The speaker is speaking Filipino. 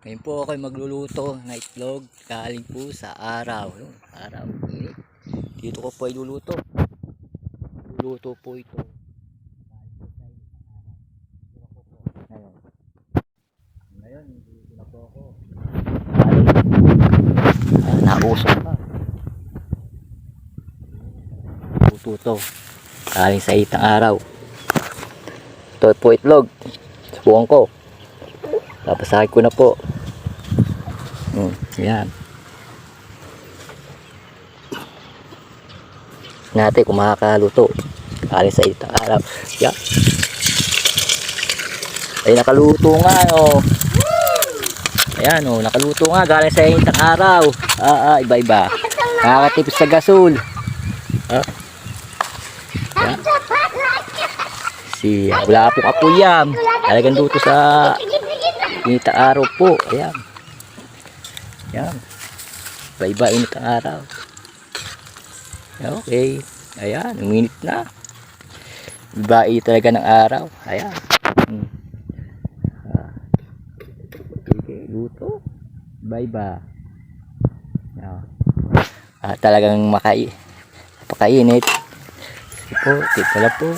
Ngayon po ako magluluto na itlog galing po sa araw. Yun, araw. Dito ko po ay luluto. Luluto po ito. Ngayon. Ngayon, dito na po ako. Nausok pa. Luto to. Galing sa itang araw. Ito po itlog. Subukan ko. Papasakin ko na po. Yan. Natin kung makakaluto. Galing sa itang araw. Yan. Ay nakaluto nga oh. Ayan oh, nakaluto nga galing sa itang araw. Iba-iba. Nakakatipis sa gasol. Yan. Wala pong apoy yan. Talagang luto sa init ang araw po. Ayan. Yan. Iba-iba init ang araw. Okay. Ayan. Uminit na. Iba-iba talaga ng araw. Ayan. Okay. Luto. Iba-iba. Talagang napakainit. Ito po. Dito na po.